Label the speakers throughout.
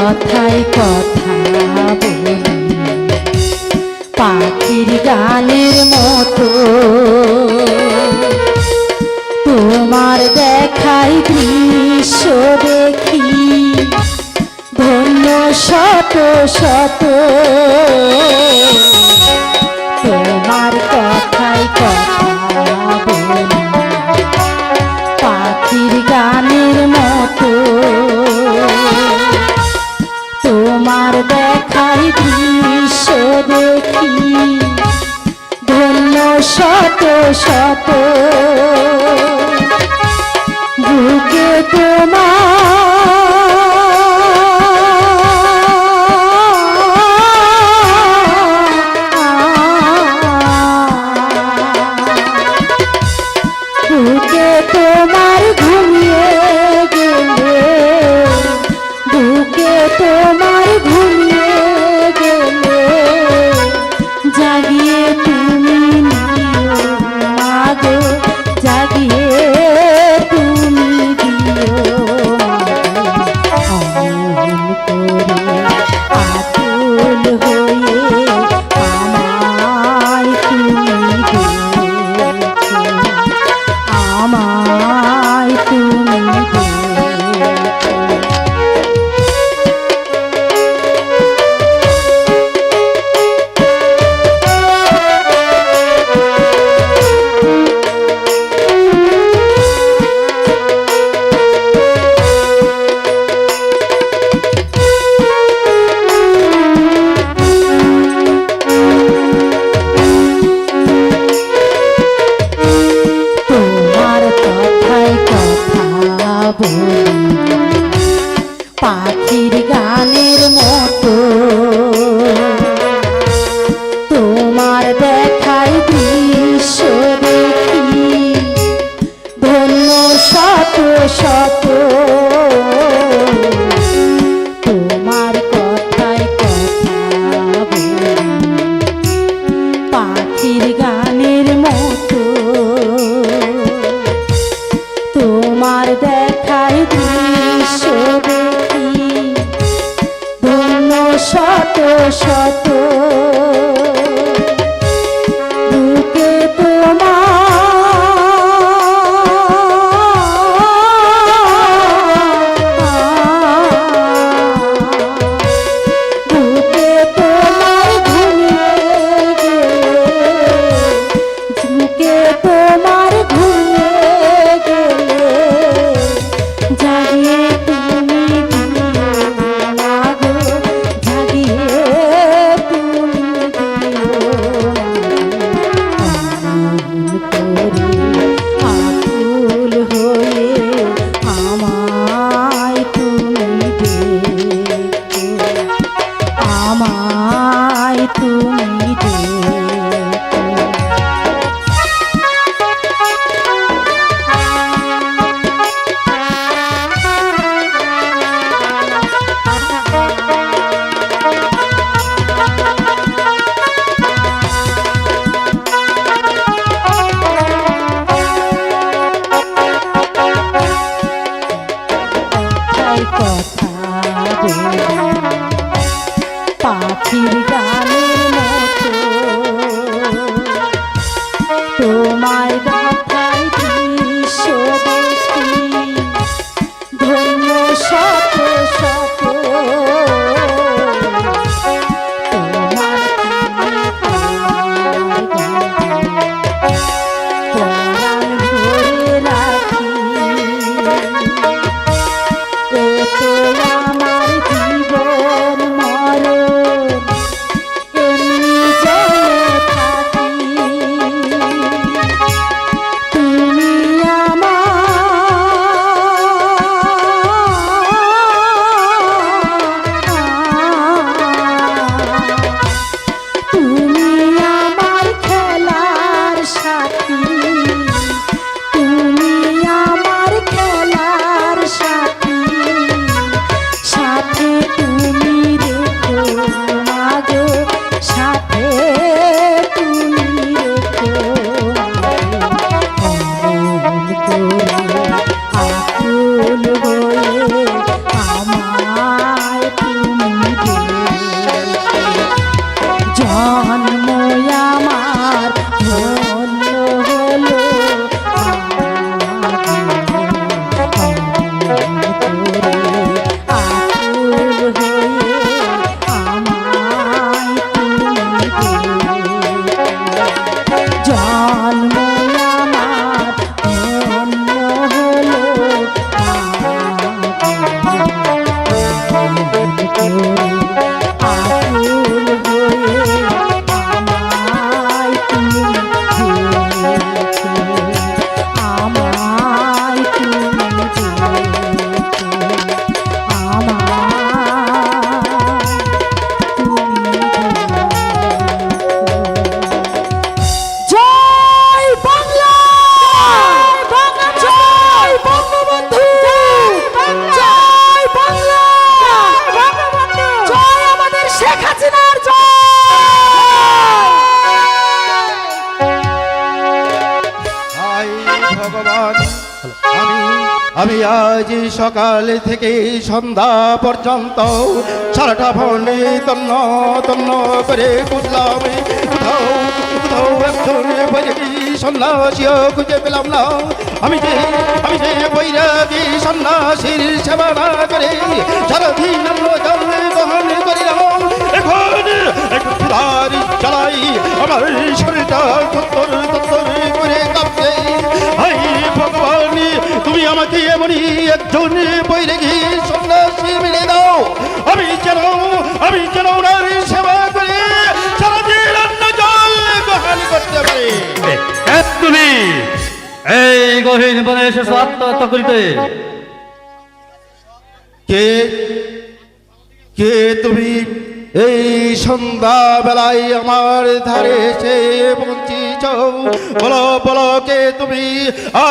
Speaker 1: কথায় কথা বলি পাখির গানের মতো তোমার দেখাই দৃশ্য দেখি ধন্য শত শত তোমার কথায় কথা বলি পাখির গানের মতো তোমার দেখাই দৃশ্য দেখি ধন্য শত শত বুকে তোমার ঘুমিয়ে গেলে বুকে তোমার ঘুমিয়ে গেলে জাগিয়ে তুমি নিও মাগো জাগিয়ে তুমি দিও অমন করে আকুল হয়ে আমায় তুমি দেখো আমায় তুমি দেখো পাখির গানের মতো তোমার দেখাই দৃশ্য দেখি ধন্য শত শত তোমার কথায় কথা বলি পাখির গানের মতো তোমার দেখাই দৃশ্য দেখি ধন্য শত শত বুকে বুকে তোমার ঘুমিয়ে গেলে বুকে তোমার ঘুমিয়ে গেলে জাগিয়ে তুমি দিও মাগো জাগিয়ে তুমি দিও অমন করে আকুল হয়ে আমায় তুমি দেখো আমায় তুমি দেখো কথা বলি পাখির গানের মতো তোমায় দেখাই দৃশ্য দেখি ধন্য শত শত তোমার পরাণ ধরে রাখি তো আমার জীবন মরণ এমনি জলে থাকি তুমি আমার
Speaker 2: ভগবান, আমি আমি আজ সকাল থেকে সন্ধ্যা পর্যন্ত সারাটা বনে তন্ন তন্ন করে খুঁজলাম, কোথাও কোথাও একজন বৈরাগী সন্ন্যাসীও খুঁজে পেলাম না। আমি যে বৈরাগী সন্ন্যাসীর সেবা না করে সারাদিন জল গ্রহণ করিলাম। এখন ক্ষুধার জ্বালাই আমার শরীরটা তত্তর তত্তর করে কাঁপছে। হাই ভগবান, তুমি আমাকে এমনই একজন বৈরাগী সন্ন্যাসী মিলে দাও, আমি যেন ওনার সেবা করে সারাদিন অন্ন জল গ্রহণ করতে পারি।
Speaker 3: তুমি এই গহীন বনে এসেছো আত্মহত্যা করিতে?
Speaker 2: কে কে তুমি এই সন্ধ্যা বেলায় আমার ধারে এসে পৌঁছিছ? বলো বলো কে তুমি,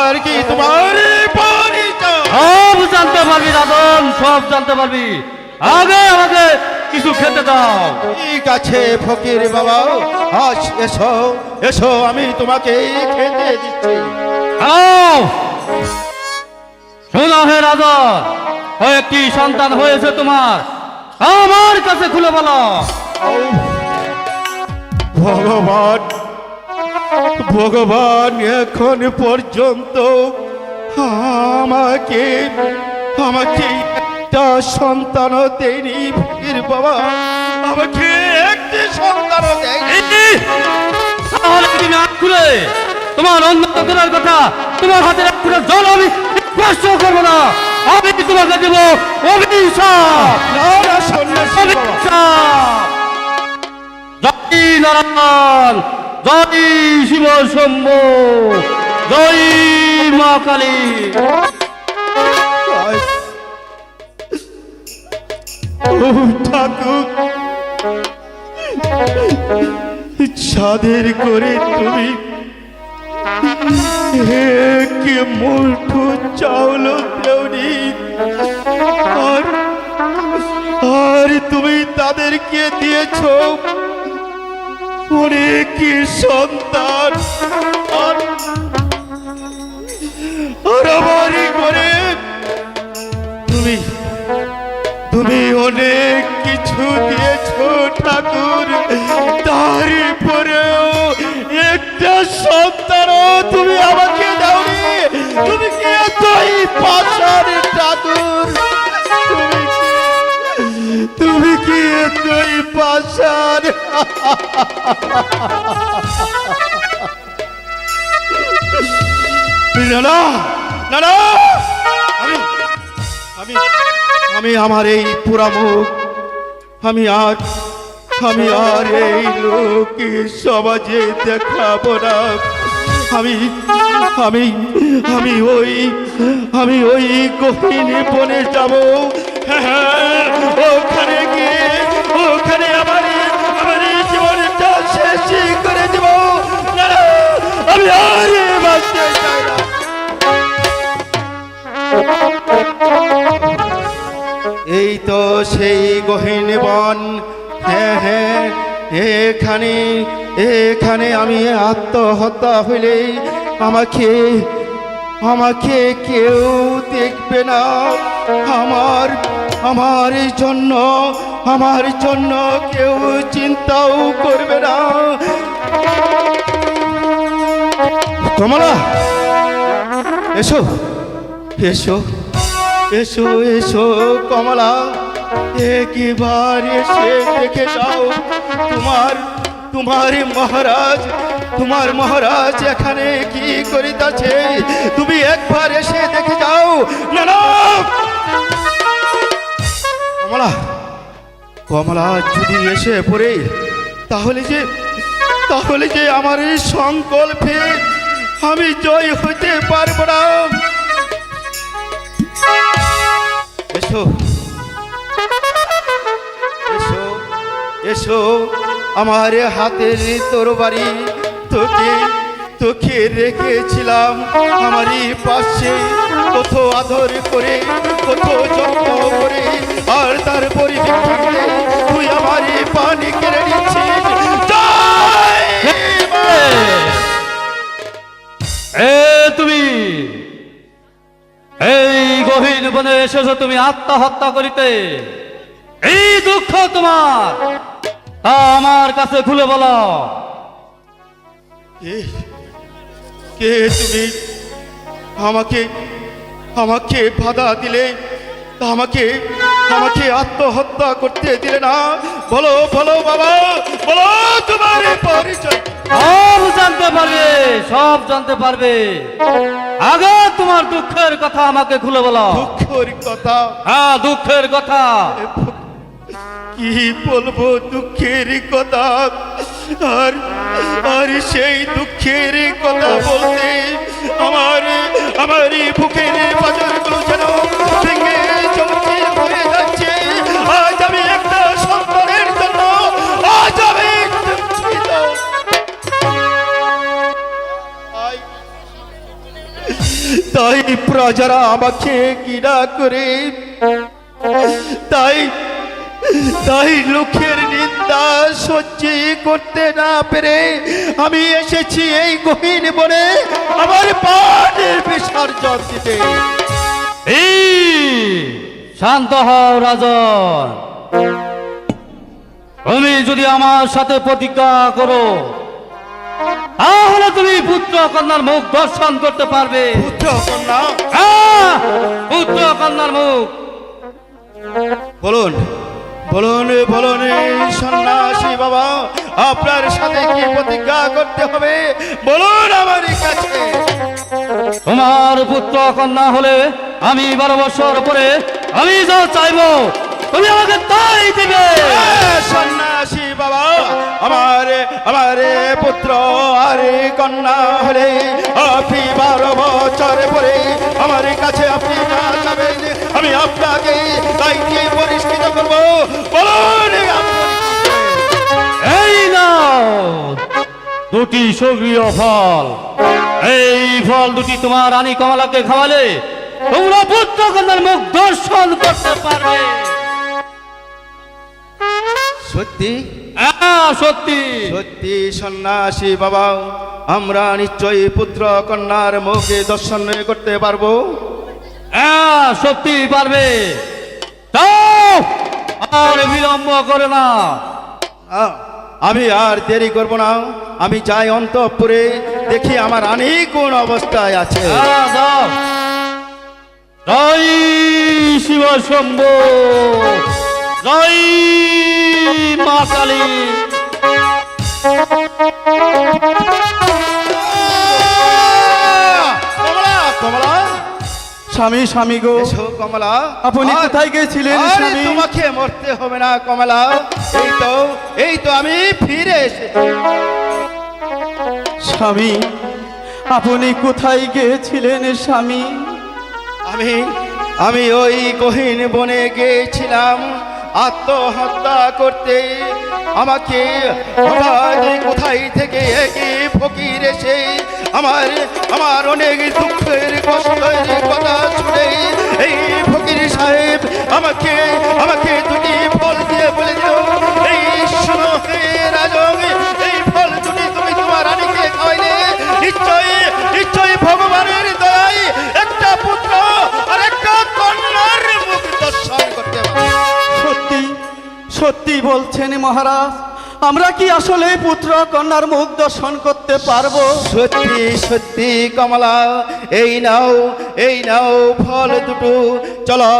Speaker 2: আর কি তোমার পরিচয়?
Speaker 3: সব জানতে পারবি রাজন, সব জানতে পারবি। আগে আমাকে কিছু খেতে দাও।
Speaker 2: ঠিক আছে ফকির বাবা, আজ এসো এসো, আমি তোমাকে খেতে দিচ্ছি।
Speaker 3: শোনো হে রাজন, একটি সন্তান হয়েছে তোমার, আমার কাছে খুলে বলো।
Speaker 2: ভগবান ভগবান, এখন পর্যন্ত আমাকে একটা সন্তানও দেয়নি ফকির বাবা, আমাকে একটি সন্তানও দেয়নি।
Speaker 3: তাহলে তুমি আখ খুলে তোমার অন্য করার কথা, তোমার হাতের এক ফুটা জল আমি স্পর্শ করবো না। আমি তোমাকে দেব অভিশাপ।
Speaker 2: না না সন্ন্যাসী বাবা,
Speaker 3: অভিশাপ। জয় নারায়ণ, জয় শিব শম্ভু, জয় মা কালী।
Speaker 2: ও ঠাকুর, ছাদের করে তুমি কে মুঠো চাউল দেওনি, আর তুমি তাদেরকে দিয়েছ অনেক সন্তান, আর আমারই করে তুমি তুমি অনেক কিছু দিয়েছ ঠাকুর, তারপরেও একটা সন্তানও তুমি আমাকে দাওনি। তুমি কি এতই পাষাণ ঠাকুর, তুমি কি এতই পাষাণ? না না না না, আমি আমি আমার এই পুরা মুখ আমি আর এই লোক সমাজে দেখাবো না। আমি আমি আমি ওই আমি ওই গহীন বনে যাব, ওখানে গিয়ে ওখানে আমার জীবনটা শেষ করে দেব। না না, আমি আর বাঁচতে চাই না। এই তো সেই গহীন বন, হ্যাঁ হ্যাঁ, এখানে আমি আত্মহত্যা হইলে আমাকে কেউ দেখবে না। আমার জন্য কেউ চিন্তাও করবে না। কমলা, এসো এসো এসো এসো কমলা, একবার এসে দেখে যাও তোমার মহারাজ এখানে কি করিতেছে। তুমি একবার এসে দেখে যাও। না না কমলা যদি এসে পড়ে, তাহলে যে আমার এই সংকল্পে আমি জয় হইতে পারব না। এসো এসো এসো, আমার হাতের তরবারি তোকে রেখেছিলাম আমারই পাশে, কত আদর করে কত যত্ন করে, আর তার পরিপ্রেক্ষিতে তুই আমারই পানি কেড়ে নিচ্ছিস।
Speaker 3: তুমি এই গহীন বনে এসেছো তুমি আত্মহত্যা করিতে, এই দুঃখ তোমার, তা আমার কাছে খুলে বলো।
Speaker 2: কে কে তুমি? আমাকে আমাকে বাধা দিলে, আমাকে আমাকে আত্মহত্যা করতে দিলে না। বলো বলো বাবা, বলো তোমার পরিচয়।
Speaker 3: সব জানতে পারবে, সব জানতে পারবে। আগে তোমার দুঃখের কথা আমাকে খুলে বলো।
Speaker 2: দুঃখের কথা?
Speaker 3: হ্যাঁ, দুঃখের কথা।
Speaker 2: কি বলবো দুঃখের কথা? আর আর সেই দুঃখের কথা বলতে আমার আমার এই বুকের পাঁজরগুলো যেন ভেঙে চৌচির হয়ে যাচ্ছে। আজ আমি একটা সন্তানের জন্য আজ আমি দুঃখিত। তাই প্রজারা আমাকে ঘৃণা করে, তাই তাই লোকের নিন্দা সহ্য করতে না পেরে আমি এসেছি এই গহীন বনে আমার প্রাণের বিসর্জন দিতে।
Speaker 3: এই শান্ত হও রাজন। তুমি যদি আমার সাথে প্রতিজ্ঞা করো, তাহলে তুমি পুত্র কন্যার মুখ দর্শন করতে পারবে।
Speaker 2: পুত্র কন্যা?
Speaker 3: হ্যাঁ, পুত্র কন্যার মুখ।
Speaker 2: বলুন বলুন বলুন সন্ন্যাসী বাবা, আপনার সাথে কি প্রতিজ্ঞা করতে হবে বলুন আমার কাছে।
Speaker 3: তোমার পুত্র কন্যা হলে আমি 12 বছর পরে আমি যা চাইবো তুমি আমাকে তাই দিবে।
Speaker 2: সন্ন্যাসী বাবা, আমার আমার পুত্র আর কন্যা হলে আপনি 12 বছর পরে আমার কাছে আপনি না যাবেন, আমি আপনাকে তাই দিয়ে পরিষ্কৃত করবো। বলুন।
Speaker 3: এই নাও দুটি সক্রিয় ফল। এই ফল দুটি তোমার রানী কমলাকে খাওয়ালে তোমরা পুত্র কন্যার মুখ দর্শন করতে পারবে।
Speaker 2: সত্যি?
Speaker 3: হ্যাঁ, সত্যি
Speaker 2: সত্যি সন্ন্যাসী বাবা, আমরা নিশ্চয়ই পুত্র কন্যার মুখে দর্শন করতে পারবো।
Speaker 3: হ্যাঁ, সত্যি পারবে। যাও, আর বিলম্ব করে না।
Speaker 2: আমি আর দেরি করব না, আমি যাই অন্তঃপুরে, দেখি আমার রানী কোন অবস্থায় আছে।
Speaker 3: হ্যাঁ, যাও। জয় শিব শম্ভু, জয় মা কালী।
Speaker 2: কমলা, কমলা,
Speaker 4: স্বামী স্বামী গো,
Speaker 2: এসো কমলা।
Speaker 4: আপনি
Speaker 2: আর-
Speaker 4: কোথায় গিয়েছিলেন
Speaker 2: আরে
Speaker 4: স্বামী?
Speaker 2: তোমাকে মরতে হবে না কমলা, এই তো আমি ফিরে এসেছি।
Speaker 4: স্বামী আপনি কোথায় গিয়েছিলেন স্বামী?
Speaker 2: আমি আমি ওই গহীন বনে গিয়েছিলাম আত্মহত্যা করতে। আমাকে হঠাৎ কোথায় থেকে একই ফকির এসে আমার আমার অনেক দুঃখের কষ্টের কথা শুনে এই ফকির সাহেব আমাকে আমাকে দুটি ফল দিয়ে বলে দিল, এই শোনো হে রাজন, এই ফল দুটি তুমি তোমার রানীকে খাওয়াইলে নিশ্চয়ই নিশ্চয়ই ভগবানের দয়ায় একটা পুত্র আর একটা কন্যার মুখ দর্শন করতে পারবে।
Speaker 4: সত্যি সত্যি বলছেন মহারাজ? আমরা কি আসলে পুত্র কন্যার মুখ দর্শন করতে পারবো?
Speaker 2: সত্যি সত্যি কমলা, এই নাও ফল দুটো। চলো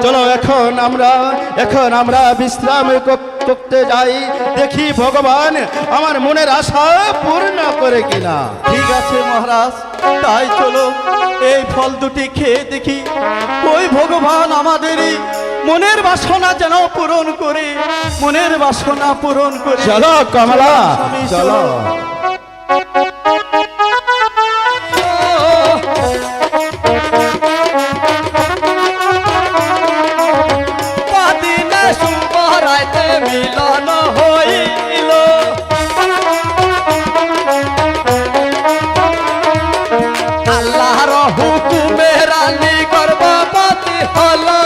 Speaker 2: চলো, এখন আমরা বিশ্রাম করতে যাই, দেখি ভগবান আমার মনের আশা পূর্ণ করে কিনা।
Speaker 4: ঠিক আছে মহারাজ, তাই চলো এই ফল দুটি খেয়ে দেখি ওই ভগবান আমাদেরই মনের বাসনা যেন পূরণ করে, মনের বাসনা পূরণ করে।
Speaker 2: চলো কমলা,
Speaker 4: স্বামী,
Speaker 2: চলো।
Speaker 4: কদিনে শুভ রাতে মিলন হইল, আল্লাহর হুকুমে রানী গর্ভবতী হলো।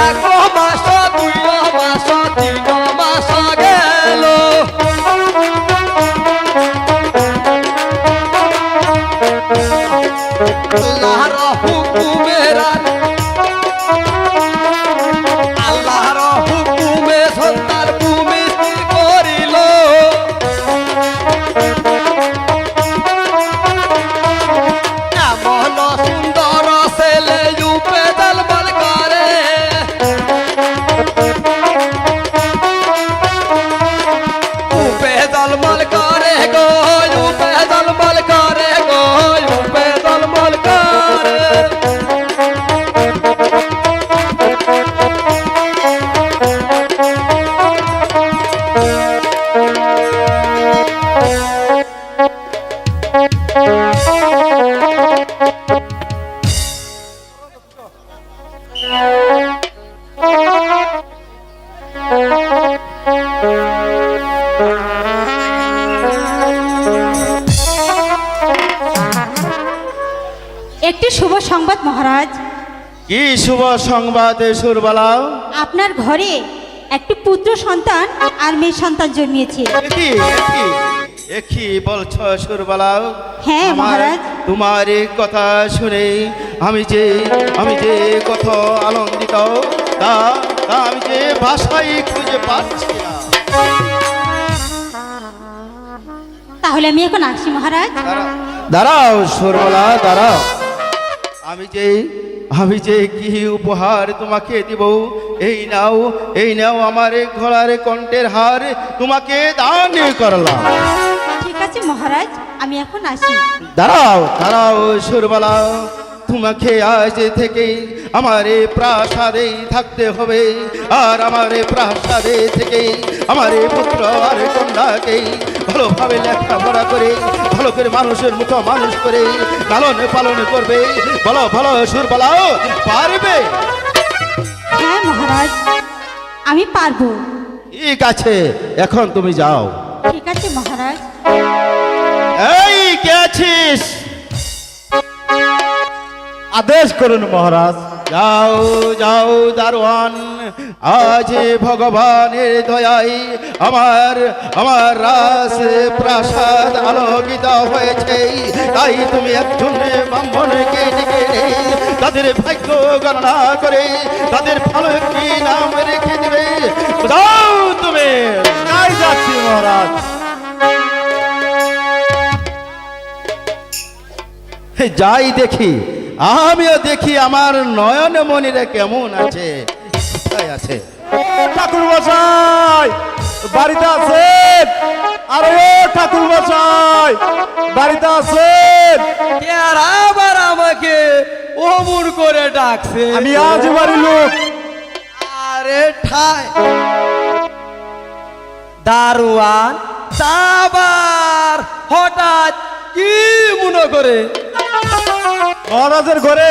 Speaker 4: এক মাস, 2 মাস, 3 মাস গেল,
Speaker 1: একটি শুভ সংবাদ মহারাজ,
Speaker 2: কি শুভ সংবাদ সুরবালা?
Speaker 1: আপনার ঘরে একটি পুত্র সন্তান আর মেয়ে সন্তান জন্মিয়েছে।
Speaker 2: একই বলছ সুরবালা?
Speaker 1: হ্যাঁ মহারাজ।
Speaker 2: তোমার এই কথা শুনে আমি যে কত আনন্দিত, তা তা আমি যে ভাষাই খুঁজে পাচ্ছি না।
Speaker 1: তাহলে আমি এখন আসি মহারাজ।
Speaker 2: দাঁড়াও সুরবালা, দাঁড়াও। আমি যে কি উপহার তোমাকে দিব, এই নাও আমার ঘোড়ার কণ্ঠের হার, তোমাকে দান করলাম।
Speaker 1: ঠিক আছে মহারাজ, আমি এখন আসি।
Speaker 2: দাঁড়াও সুরবালা, তোমাকে আজ থেকে আমার এই প্রাসাদে থাকতে হবে, আর আমার এই প্রাসাদে থেকে আমার এই পুত্র আর কন্যাকে ভালোভাবে লেখাপড়া করে ভালো করে মানুষের মতো মানুষ করে লালন পালন করবে। ভালো সুরবালা, পারবে?
Speaker 1: হ্যাঁ মহারাজ, আমি পারবো।
Speaker 2: ঠিক আছে, এখন তুমি যাও।
Speaker 1: ঠিক আছে মহারাজ।
Speaker 2: এই কে আছিস?
Speaker 4: আদেশ করুন মহারাজ।
Speaker 2: যাও দারোয়ান, আজ ভগবানের দয়ায় আমার রাস প্রাসাদ আলোকিত হয়েছে, তাই তুমি একজন ব্রাহ্মণকে ডেকে তাদের ভাগ্য গণনা করে তাদের ভালো একটি নাম রেখে দেবে। যাও তুমি।
Speaker 4: তাই যাচ্ছি মহারাজ।
Speaker 2: যাই দেখি, আমিও দেখি আমার নয়ন মনিরা কেমন আছে, কোথায় আছে।
Speaker 4: ঠাকুর মশাই বাড়িতে আছেন? আরে ও ঠাকুর মশাই বাড়িতে আছেন?
Speaker 3: আবার আমাকে অমর করে ডাকছে।
Speaker 4: আমি আজ বাড়ি লোক।
Speaker 3: আরে ঠাই দারোয়ান, আবার হঠাৎ কি মনে করে?
Speaker 4: মহারাজের ঘরে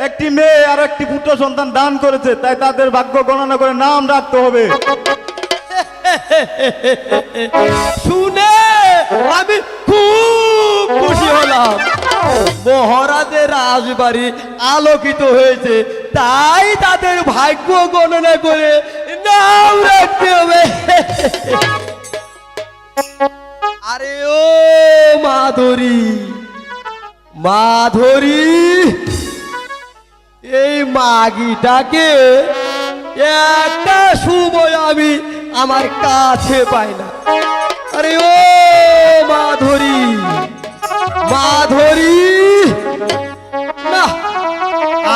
Speaker 4: একটি মেয়ে আর একটি পুত্র সন্তান দান করেছে, তাই তাদের ভাগ্য গণনা করে নাম রাখতে হবে।
Speaker 3: শুনে আমি খুব খুশি হলাম। মহারাজের রাজবাড়ি আলোকিত হয়েছে, তাই তাদের ভাগ্য গণনা করে নাম রাখতে হবে। আরে ও মাধুরী, এই মাগিটাকে একটা সময় আমি আমার কাছে পাই না। আরে ও মাধুরী না,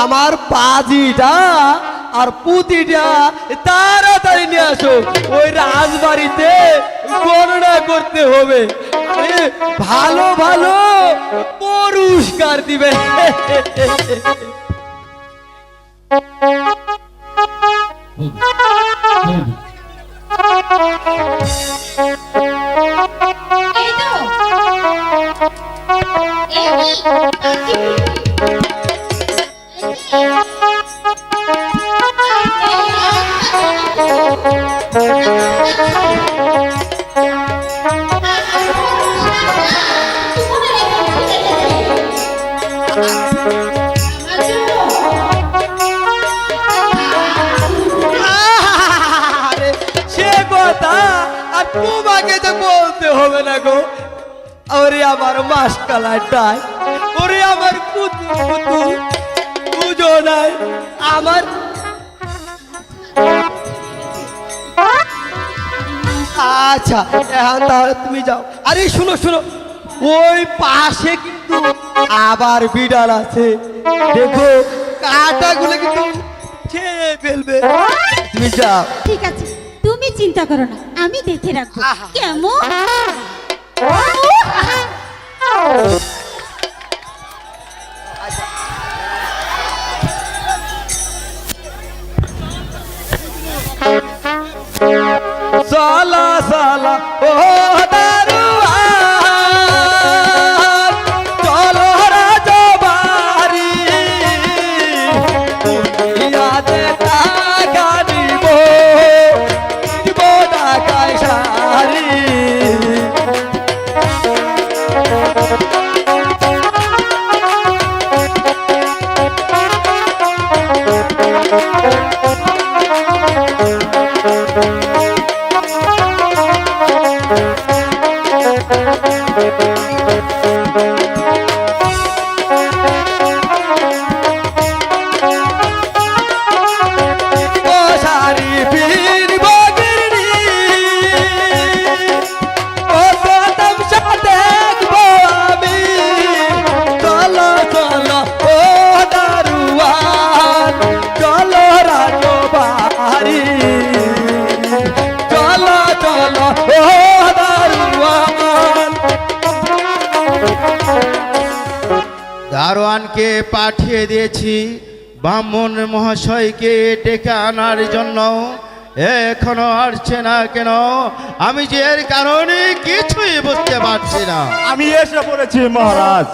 Speaker 3: আমার পাজিটা আর পুতিটা তাড়াতাড়ি নিয়ে আসো, ওই রাজবাড়িতে গণনা করতে হবে। ভালো ভালো পুরস্কার দিবে।
Speaker 1: এই তো
Speaker 3: সে কথা আর তোমাকে তো বলতে হবে না গো। ওরে আমার মাসকালাটাই, ওরে আমার পুজো নাই আমার। আচ্ছা এখন তাহলে তুমি যাও। আরে শুনো, ওই পাশে কিন্তু আবার বিড়াল আছে, দেখো কাঁটাগুলো কিন্তু খেয়ে ফেলবে। তুমি যাও।
Speaker 1: ঠিক আছে, তুমি চিন্তা করো না, আমি দেখে রাখবো। কেমন?
Speaker 3: সালা ও দারোয়ান, চলো রাজবাড়ি, দুনিয়াতে টাকা দিব, দিব টাকায় শাড়ি।
Speaker 2: দারোয়ানকে পাঠিয়ে দিয়েছি ব্রাহ্মণ মহাশয়কে ডেকে আনার জন্য, এখনো আসছে না কেন? আমি যে এর কারণে কিছুই বুঝতে পারছি না।
Speaker 5: আমি এসে পড়েছি মহারাজ।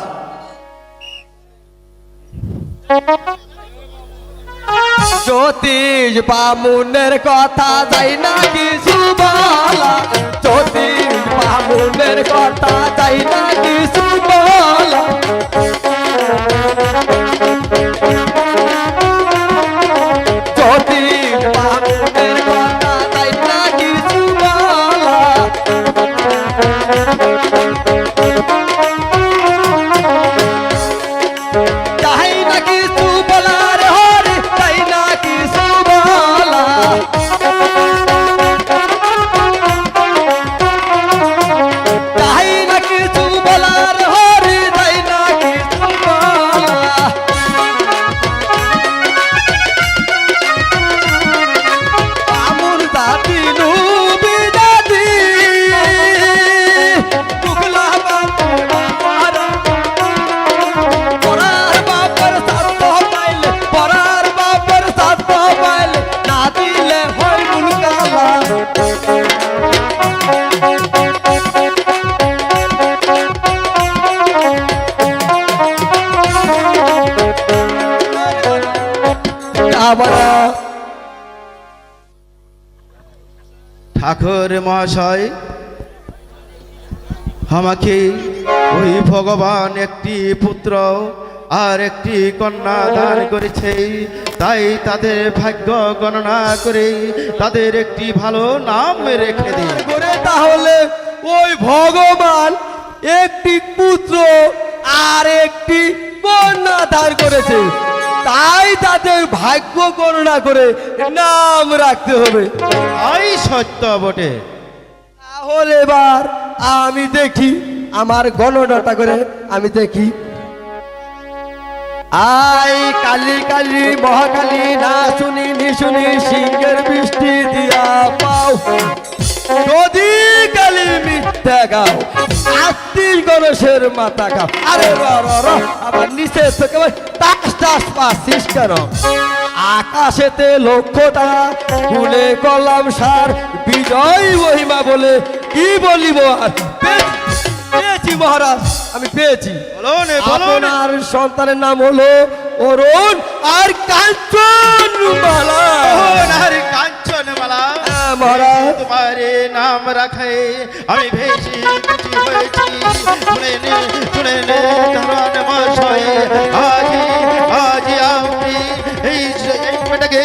Speaker 4: জ্যোতিষ বামুনের কথা যাই না কিছু বলা, জ্যোতিষ বামুনের কথা যাই না কিছু বলা। জ্যোতিষ বামুনের কথা যাই না কিছু বলা। যাই না কিছু বলার হরি, যাই না কিছু বলা। যাই না কিছু বলার হরি, যাই না কিছু বলা। আমর জাতি নুবি জাতি মুগলা বাবা পরার বাপের সাথ পাইলে, পরার বাপের সাথ পাইলে না দিলে হয় মুলকালা।
Speaker 2: ঠাকুর মহাশয়, আমাকে ওই ভগবান একটি পুত্র আর একটি কন্যা দান করেছে, তাই তাদের ভাগ্য গণনা করে তাদের একটি ভালো নাম রেখে দিন।
Speaker 4: করে তাহলে ওই ভগবান একটি পুত্র আর একটি কন্যা দান করেছে, তাই তাদের ভাগ্য গণনা করে নাম রাখতে হবে।
Speaker 2: তাই সত্য বটে।
Speaker 4: তাহলে এবার আমি দেখি, আমার গণনাটা করে আমি দেখি। আই কালী কালী মহাকালী, না শুনি নি শুনি সিংহের বৃষ্টি দিয়া পাও। যদি কালী মিথ্যা গাও, 38 গণেশের মাথা খাও। আরে আবার নিচে থেকে টাস টাস পাচ্ছিস কেন? আকাশেতে লক্ষ্য তারা, ফুলে কলাম সার, বিজয় মহিমা বলে কি বলিব আর? পেয়েছি মহারাজ, আমি পেয়েছি।
Speaker 2: বলুন, বলুন।
Speaker 4: আপনার সন্তানের নাম হলো অরুণ আর কাঞ্চনমালা।
Speaker 2: কাঞ্চনমালা
Speaker 4: মহারাজ।
Speaker 2: তোমার নাম রাখে আমি বেশি খুশি হয়েছি। শুনে নে, শুনে নে দারোয়ান মহাশয়, আজ আপনি এই মেয়েটাকে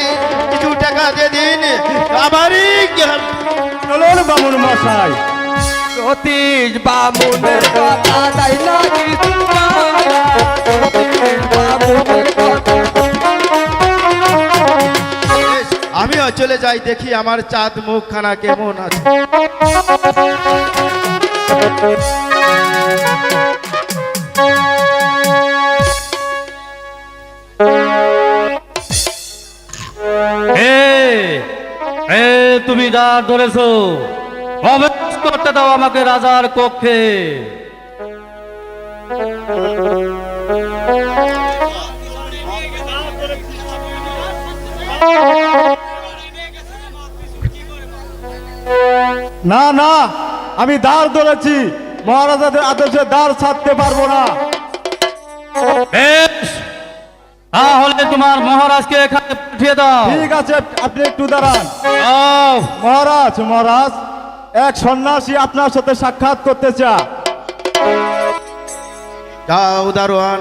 Speaker 2: কিছু টাকা দিয়ে দিন। আমারই
Speaker 5: চলুন বামুন মশাই।
Speaker 4: জ্যোতিষ বামুনের কথা তাই না কিছু বলা, জ্যোতিষ বামুনের কথা।
Speaker 2: আমিও চলে যাই, দেখি আমার চাঁদ মুখখানা কেমন আছে।
Speaker 3: তুমি দ্বার ধরেছো, প্রবেশ করতে দাও আমাকে রাজার কক্ষে।
Speaker 5: না না, আমি দ্বার ধরেছি, মহারাজাদের আদেশে দ্বার ছাড়তে পারবো না।
Speaker 3: বেশ, তাহলে তোমার মহারাজকে এখানে পাঠিয়ে দাও।
Speaker 5: ঠিক আছে, আপনি একটু দাঁড়ান।
Speaker 3: যাও।
Speaker 5: মহারাজ, মহারাজ, এক সন্ন্যাসী আপনার সাথে সাক্ষাৎ করতে চায়।
Speaker 2: যাও দারোয়ান,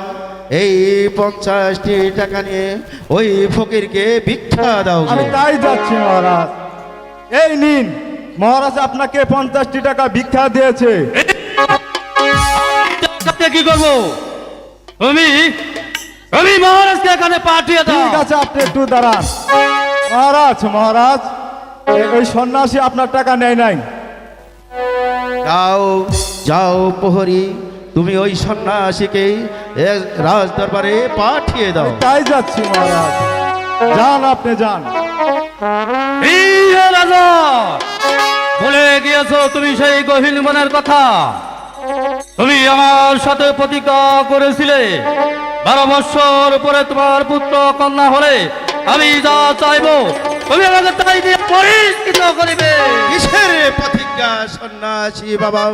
Speaker 2: এই 50টি টাকা নিয়ে ওই ফকিরকে ভিক্ষা দাও।
Speaker 5: আমি তাই যাচ্ছি মহারাজ। এই নিন, মহারাজ আপনাকে 50টি টাকা ভিক্ষা দিয়েছে।
Speaker 3: কি করবো? তুমি মহারাজকে এখানে পাঠিয়ে দাও।
Speaker 5: ঠিক আছে, আপনি একটু দাঁড়ান। মহারাজ, মহারাজ, ওই সন্ন্যাসী আপনার টাকা নেয় নাই।
Speaker 2: যাও যাও প্রহরী, তুমি ওই সন্ন্যাসীকে রাজ দরবারে পাঠিয়ে দাও।
Speaker 5: আমি তাই যাচ্ছি মহারাজ। যান, আপনি যান।
Speaker 3: এই হে রাজা, ভুলে গিয়েছো তুমি সেই গহীন বনের কথা? তুমি আমার সাথে প্রতিজ্ঞা করেছিলে 12 বৎসর উপরে তোমার পুত্র কন্যা হলে আমি যা চাইবো তুমি আমাকে তাই দিয়ে পরিষ্কৃত করিবে।
Speaker 2: কিসের প্রতিজ্ঞা সন্ন্যাসী বাবা?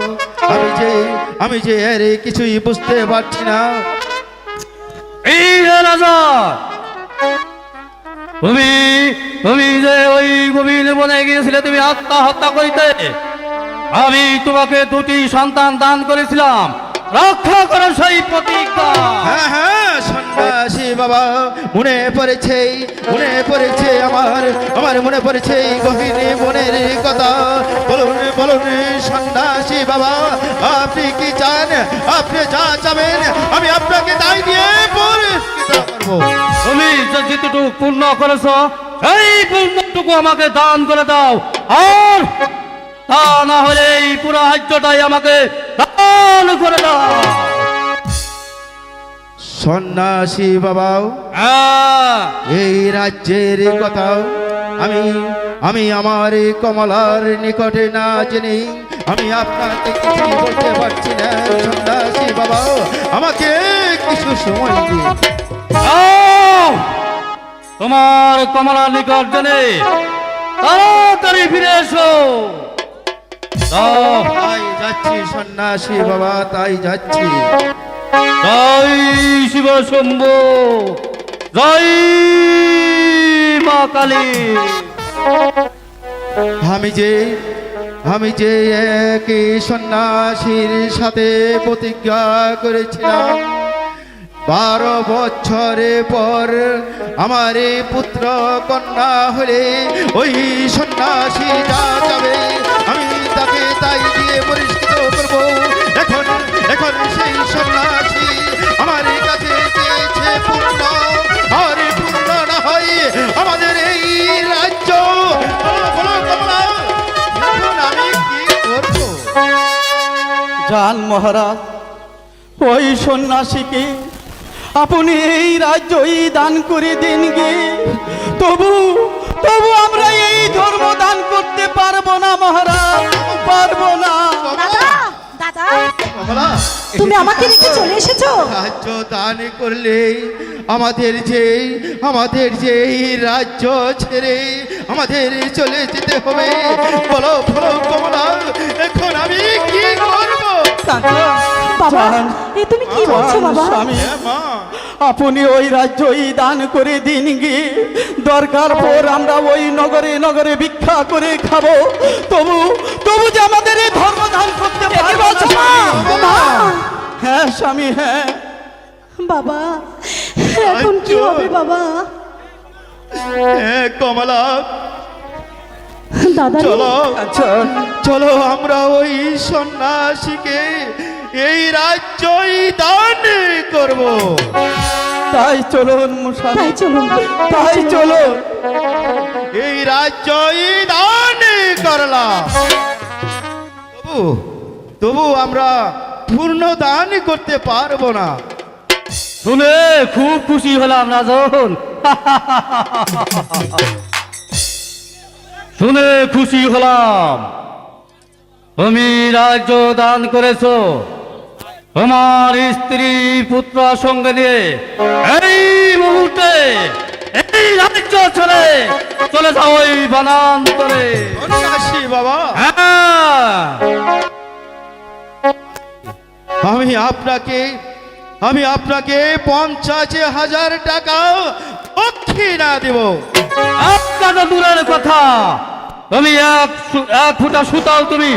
Speaker 2: আমি যে এর কিছুই বুঝতে পারছি না।
Speaker 3: এই হে রাজা, তুমি যে ওই গভীর বনে গিয়েছিলে তুমি আত্মহত্যা করিতে, আমি তোমাকে 2টি সন্তান দান করেছিলাম, রক্ষা করো সেই প্রতিজ্ঞা।
Speaker 2: হ্যাঁ হ্যাঁ সন্ন্যাসী বাবা, মনে পড়েছে আমার মনে পড়েছে এই গভীর বনের কথা। বলুন সন্ন্যাসী বাবা, আপনি কি চান? আপনি যা চাবেন আমি আপনাকে তাই দিয়ে পরিষ্কৃত করবো।
Speaker 3: তুমি যে যেটুকু পূর্ণ করেছো সেই পূর্ণটুকু আমাকে দান করে দাও, আর তা না হলে এই পুরো রাজ্যটাই আমাকে দান করে দাও।
Speaker 2: সন্ন্যাসী বাবা,
Speaker 3: হ্যাঁ,
Speaker 2: এই রাজ্যের কথা আমি আমার কমলার নিকটে না জেনে আমি আপনাকে কিছু বলতে পারছি না। সন্ন্যাসী বাবা, আমাকে কিছু সময় দিন।
Speaker 3: যাও, তোমার কমলা নিকট জেনে তাড়াতাড়ি ফিরে এসো। যাও।
Speaker 2: তাই যাচ্ছি সন্ন্যাসী বাবা, তাই যাচ্ছি।
Speaker 3: জয় শিব শম্ভু, জয় মা কালী।
Speaker 2: আমি যে এক সন্ন্যাসীর সাথে প্রতিজ্ঞা করেছিলাম, 12 বছরে পর আমার পুত্র কন্যা হলে ওই সন্ন্যাসী যা যাবে আমি তাকে তাই দিয়ে পরিষ্কৃত করব। এখন সেই সন্ন্যাসী আমার কাছে চেয়েছে পূর্ণ, আর পূর্ণ না হয় আমাদের এই রাজ্য। বলো কমলা, এখন আমি কি করব?
Speaker 4: যান মহারাজ, ওই সন্ন্যাসীকে আপনি এই রাজ্যই দান করে দিন গে। তবু আমরা এই ধর্ম দান করতে পারবো না মহারাজ, পারবো না।
Speaker 1: দাদা,
Speaker 2: কমলা,
Speaker 1: তুমি আমাকে রেখে চলে এসেছো?
Speaker 2: রাজ্য দান করলে আমাদের যে এই রাজ্য ছেড়ে আমাদের চলে যেতে হবে। বলো কমলা, এখন আমি কি করব?
Speaker 1: বাবা, এ তুমি কি বলছো বাবা?
Speaker 4: স্বামী,
Speaker 2: হ্যাঁ মা,
Speaker 4: আপনি ওই রাজ্যই দান করে দিন গে। দরকার পর আমরা ওই নগরে ভিক্ষা করে খাবো, তবু যে আমাদের এই ধর্ম দান করতে পারবো না স্বামী।
Speaker 1: মা!
Speaker 4: হ্যাঁ স্বামী, হ্যাঁ।
Speaker 1: বাবা, এখন কি হবে বাবা?
Speaker 2: কমলা,
Speaker 1: দাদা,
Speaker 4: আচ্ছা,
Speaker 2: চলো আমরা ওই সন্ন্যাসীকে এই রাজ্যই দান করব।
Speaker 4: তাই চলুন মশাই,
Speaker 1: তাই চলুন,
Speaker 4: তাই চলুন।
Speaker 2: এই রাজ্যই দান করলাম। তবু আমরা পূর্ণ দান করতে পারবো না।
Speaker 3: শুনে খুব খুশি হলাম রাজন, শুনে খুশি হলাম। তুমি রাজ্য দান করেছো, তোমার স্ত্রী পুত্র সঙ্গে নিয়ে এই মুহূর্তে এই রাজ্য ছেড়ে চলে যাও ওই বনান্তরে।
Speaker 2: সন্ন্যাসী বাবা,
Speaker 3: হ্যাঁ,
Speaker 2: আমি আপনাকে 50,000 টাকা দক্ষিণা দেব।
Speaker 3: আপনার দূরের কথা, তুমি এক ফুটা সুতাও তুমি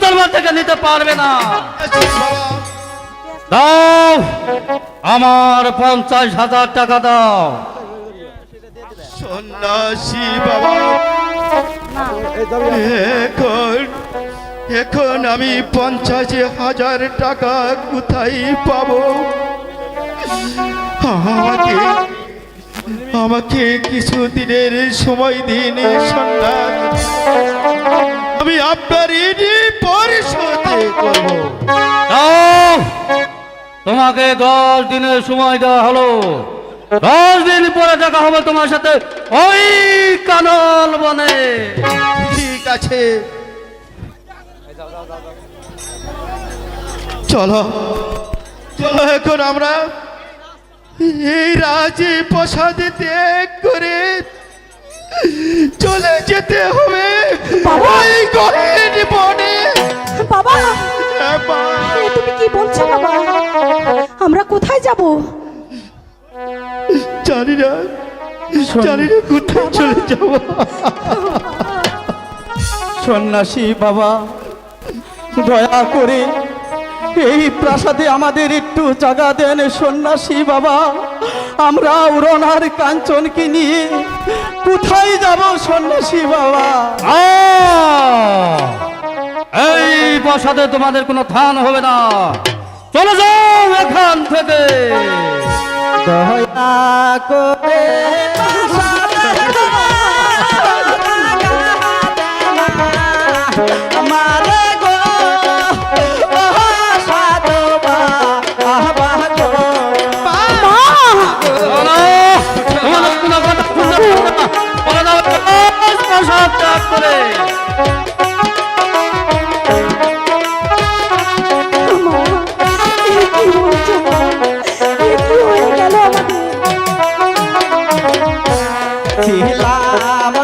Speaker 3: দরবার থেকে নিতে পারবে না। দাও, আমার 50,000 টাকা দাও।
Speaker 2: সন্ন্যাসী বাবা, এখন আমি 50,000 টাকা কোথায় পাবো? আমাকে কিছু দিনের সময় দিন সন্ন্যাস, আমি আপনার ঋণী পরিশোধ করব।
Speaker 3: দাও, তোমাকে 10 দিনের সময় দেওয়া হলো। 10 দিন পরে দেখা হবে তোমার সাথে ওই কানল বনে।
Speaker 2: ঠিক আছে, চলো এখন আমরা এই রাজে প্রসাদে ত্যাগ করে চলে যেতে হবে ওই গহীন বনে।
Speaker 1: বাবা
Speaker 2: হ্যাঁ, মা।
Speaker 1: এ তুমি কি বলছো বাবা? আমরা কোথায় যাব?
Speaker 2: জানি না, জানি না কোথায় চলে যাব।
Speaker 4: সন্ন্যাসী বাবা, দয়া করে এই প্রাসাদে আমাদের একটু জায়গা দেন সন্ন্যাসী বাবা। আমরা উড়নার কাঞ্চনকে নিয়ে কোথায় যাব সন্ন্যাসী বাবা?
Speaker 3: এই প্রাসাদে তোমাদের কোনো থান হবে না, চলে যাও এখান থেকে।
Speaker 4: দয়া করে আমারে গো সাধু বাবা গো।
Speaker 3: তোমাদের কোনো কথা শুনতে পাবো না। বলে দাও, প্রাসাদ ত্যাগ করে।
Speaker 1: মা, এ কি বলছো মা? এ কি হয়ে গেল আমাদের?
Speaker 4: ছিলাম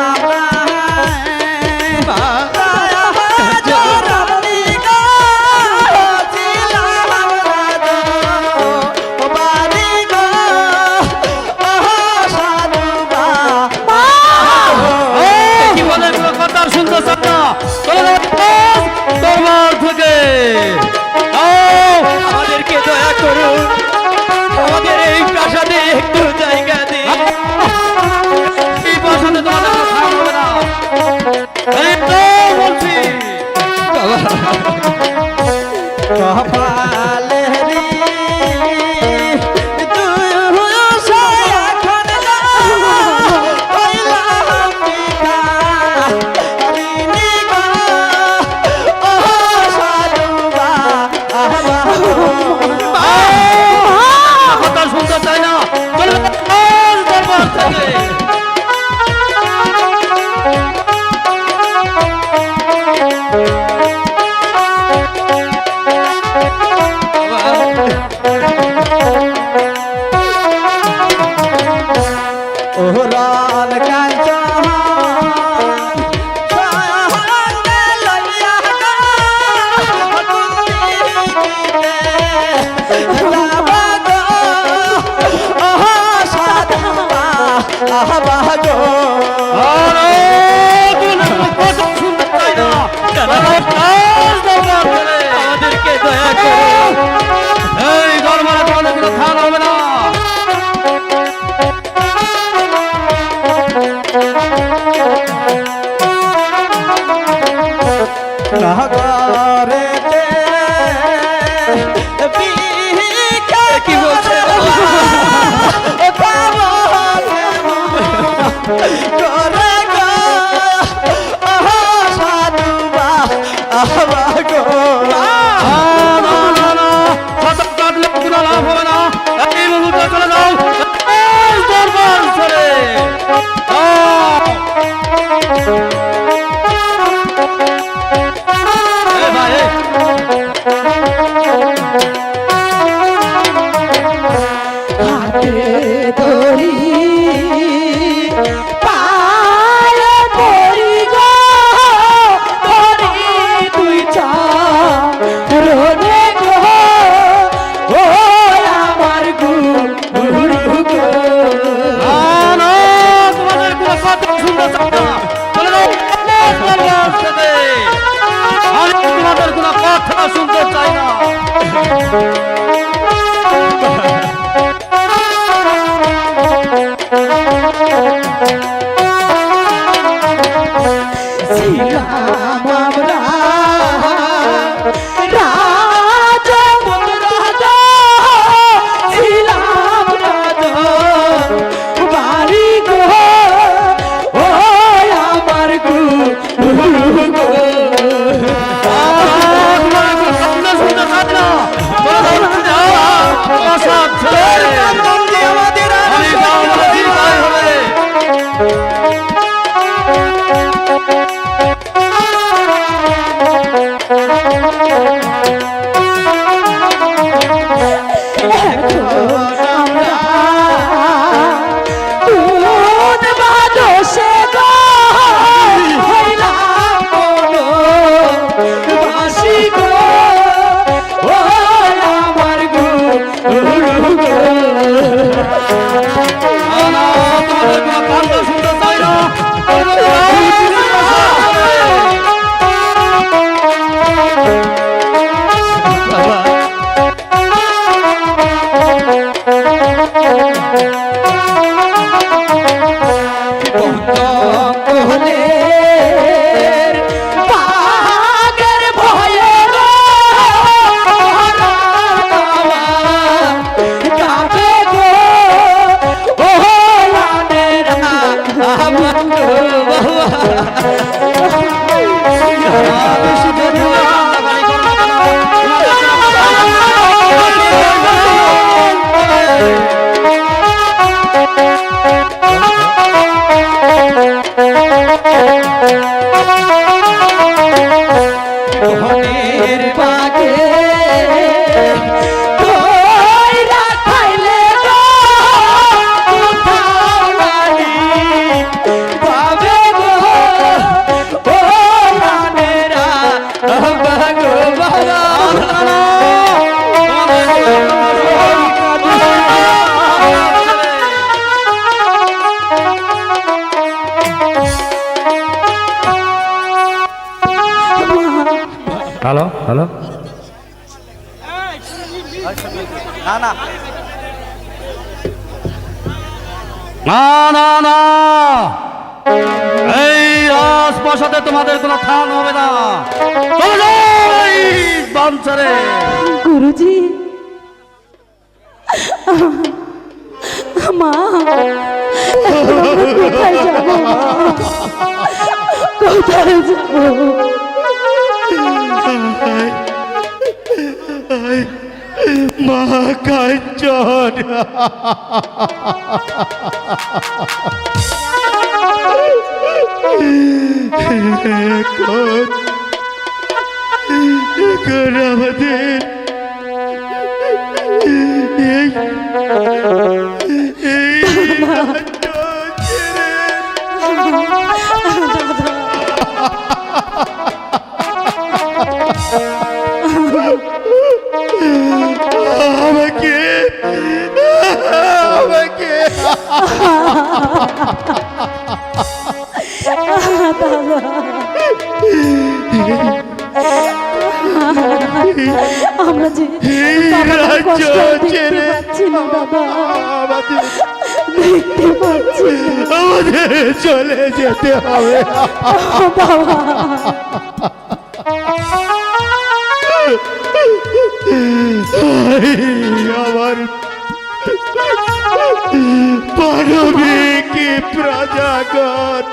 Speaker 3: কি বলে কোনো কথা শুনতে চান না, চলে যাও দরবার থেকে।
Speaker 6: আমাদেরকে দয়া করুন, আমাদের এই প্রাসাদে একটু জায়গা দিন।
Speaker 3: এই প্রাসাদে তোমাদের কোনো থান হবে না। এই তো বলছি।
Speaker 4: কপালে রে তুই হুসা এখন হইলাম ভিখারিণী গো, ও সাধু বাবা গো।
Speaker 3: কথা শুনতে চাই না, চলে যাও দরবার থেকে।
Speaker 4: ওরান কাঞ্চন সঙ্গে লইয়া গো, বাবা গো, ও সাধু বাবা গো।
Speaker 3: আরে কোনো কথা শুনতে চাই না, চলে যাও দরবার থেকে।
Speaker 6: আমাদেরকে দয়া করুন।
Speaker 3: এই দরবারে তোমাদের কোনো থান হবে না।
Speaker 4: নগরেতে ভিক্ষা
Speaker 6: কি বলছে?
Speaker 4: পাবো করে গো, ও সাধু বাবা গো।
Speaker 3: না, না, না, কথা কাটলে কোনো লাভ হবে না। এই মুহূর্তে চলে যাও এই দরবার ছেড়ে। এই ভাই, এই।
Speaker 1: হাতে ধরি পায়ে পড়ি গো, ধরি তুই চরণে গো, ও আমার গুরু গো।
Speaker 3: না, না, তোমাদের কোনো কথা শুনতে চাই না, চলে যাও এই দরবার থেকে। আমি তোমাদের কোনো কথা শুনতে চাই না।
Speaker 1: ছিলাম আমরা রাজা মহারাজা, ছিলাম রাজা বাড়ি গো, ও আমার গুরু গো।
Speaker 3: তোমাদের কোনো কথা শুনতে চাই না, চলে যাও প্রাসাদ ছেড়ে। আমি যাও বলে দিই, তাই হবে।
Speaker 1: আমরা
Speaker 3: হ্যালো হ্যালো না না না এই রাজপ্রাসাদে তোমাদের কোনো স্থান হবে না চলে যাও এই বাঞ্ছারে।
Speaker 1: গুরুজি, মা, আমরা কোথায় যাবো মা? কোথায় যাবো?
Speaker 2: মা কাঞ্চন, এখন আমাদের এই রাজ্য ছেড়ে আমাকে আমাকে
Speaker 1: আমরা যে বাবার কষ্ট দেখতে পাচ্ছি না দাদা, দেখতে পাচ্ছি না।
Speaker 2: আমাদের চলে যেতে হবে
Speaker 1: বাবা,
Speaker 2: আমার পারবিক প্রজাগণ,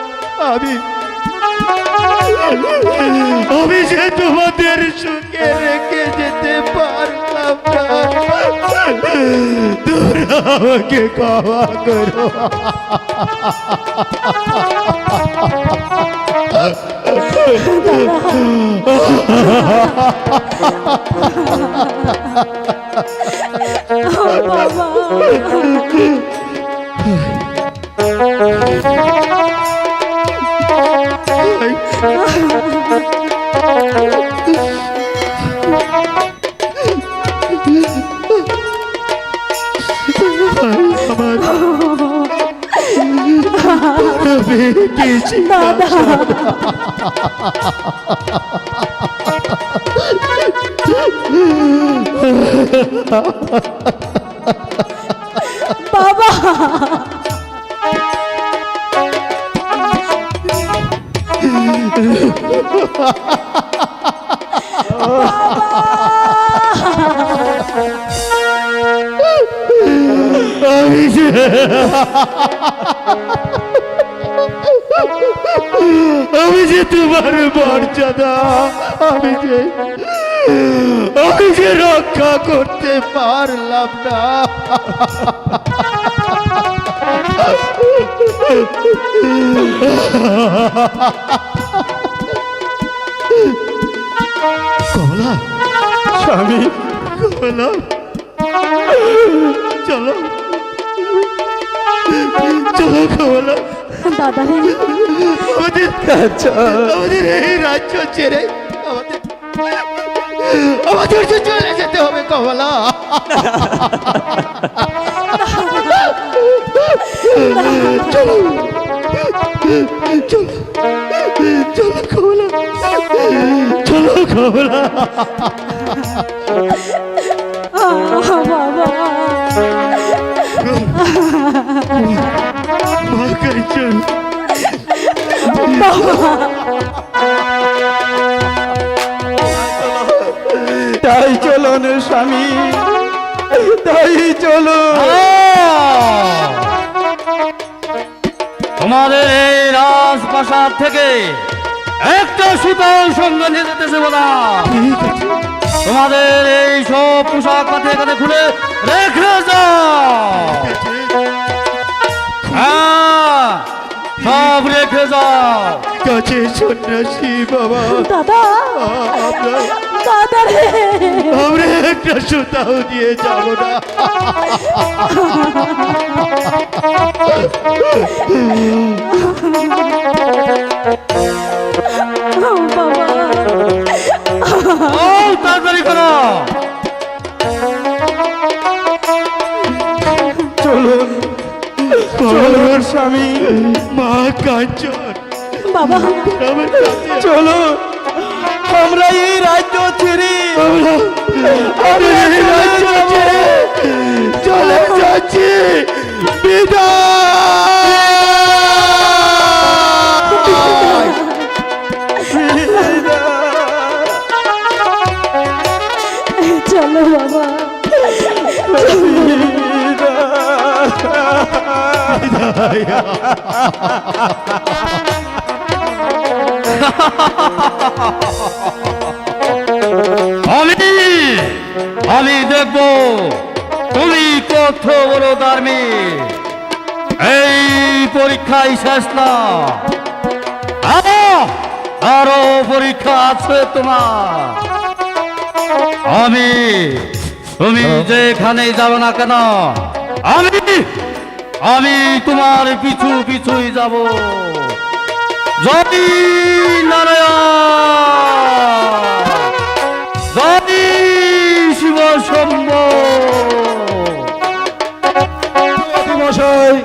Speaker 2: আমি যে তোমাদের সুখে রেখে যেতে পারলাম না, তোমরা আমাকে ক্ষমা করো।
Speaker 1: দাদা, বাবা,
Speaker 2: আমি যে তোমার মর্যাদা আমি যে রক্ষা করতে পারলাম না। কমলা,
Speaker 4: স্বামী,
Speaker 2: কমলা, চলো চলো কমলা,
Speaker 1: দাদা রে,
Speaker 2: আমাদের এই রাজ্য ছেড়ে আমাদের যে চলে যেতে হবে কমলা। চলো চলো চলো কমলা, চলো কমলা।
Speaker 1: বাবা,
Speaker 2: মা কাঞ্চন,
Speaker 4: তাই চলুন স্বামী, তাই চলো।
Speaker 3: তোমাদের এই রাজপ্রাসাদ থেকে একটা সুতাও সঙ্গে নিয়ে যেতেছে বলা, তোমাদের এই সব পোশাক পাতি এখানে খুলে রেখে যাও। হ্যাঁ, সব রেখে যাও।
Speaker 2: কাছে সন্ন্যাসী বাবা,
Speaker 1: দাদা, দাদা রে,
Speaker 2: আমরা একটা সুতাও দিয়ে যাব না।
Speaker 1: বাবা,
Speaker 3: তাড়াতাড়ি করো।
Speaker 4: চলুন চলুন স্বামী,
Speaker 2: মা কাঞ্চন,
Speaker 1: বাবা,
Speaker 2: আমার কাছে
Speaker 4: চলো, আমরা এই রাজ্য ছেড়ে
Speaker 5: আমি এই রাজ্য ছেড়ে চলে যাচ্ছি।
Speaker 1: চলো বাবা,
Speaker 3: আমি দেখব তুমি কত বড় ধার্মিক। এই পরীক্ষাই শেষ না, আরো পরীক্ষা আছে তোমার। তুমি যেখানে যাবে না কেন, আমি তোমার পিছু পিছুই যাব। জয় নারায়ণ, জয় শিব শম্ভু।
Speaker 5: মশাই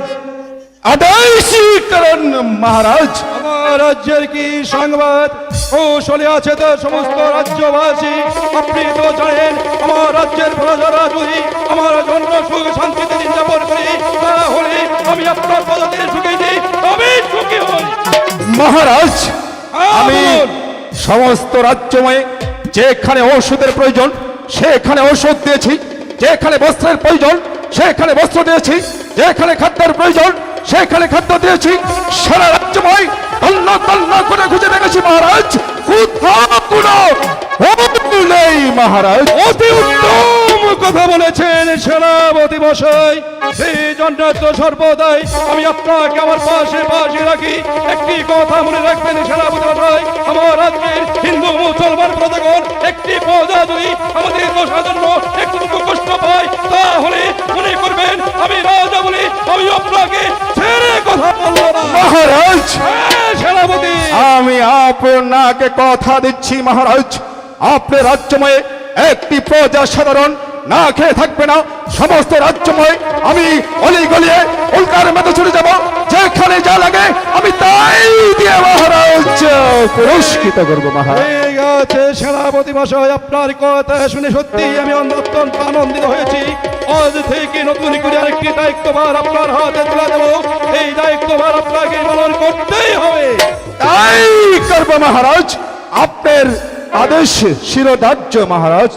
Speaker 5: আদেশই করেন মহারাজ। আমার রাজ্যের কি সংবাদ কৌশলে আছে তো সমস্ত রাজ্যবাসী? আপনি তো জানেন আমার রাজ্যের প্রজারা যদি আমার জন্য সুখ শান্তিতে দিন যাপন করি, তাহলে আমি আপনার পদতে সুখী দিই, তবে সুখী হই। মহারাজ, আমি সমস্ত রাজ্যময় যেখানে ঔষধের প্রয়োজন সেখানে ঔষধ দিয়েছি, যেখানে বস্ত্রের প্রয়োজন সেখানে বস্ত্র দিয়েছি, যেখানে খাদ্যের প্রয়োজন সেখানে খাদ্য দিয়েছি। সারা রাজ্যময় তন্ন তন্ন করে খুঁজে দেখেছি মহারাজ, কোথাও কোনো অভাব নেই মহারাজ। অতি উত্তম কথা বলেছেন সেনাপতি মশাই। সেই জন্য তো সর্বদাই আমি আপনাকে আমার পাশে পাশে রাখি। একটি কথা মনে রাখবেন সেনাপতি মশাই, আমার রাজ্যের হিন্দু মুসলমান প্রজাগণ একটি প্রজা যদি আমাদের দোষার জন্য একটু কষ্ট পায়, তাহলে মনে করবেন আমি রাজা বলে আমি আপনাকে ছেড়ে কথা বলবো না মহারাজ। সেনাপতি, আমি আপনাকে কথা দিচ্ছি মহারাজ, আপনার রাজ্যময় একটি প্রজা সাধারণ না খেয়ে থাকবে না। সমস্ত রাজ্যময় আমি অলি গলিয়ে উল্কার মতো ছুটে যাব, যেখানে যা লাগে আমি তাই দিয়ে মহারাজ পুরস্কৃত করবো মহারাজ। ঠিক আছে সেনাপতি মশাই, আপনার কথা শুনে সত্যি আমি অত্যন্ত আনন্দিত হয়েছি। আজ থেকে নতুন করে আরেকটি দায়িত্বভার আপনার হাতে তুলে দেবো। এই দায়িত্বভার আপনাকে পালন করতেই হবে। তাই করবো মহারাজ, আপনার আদেশ শিরোধার্য মহারাজ।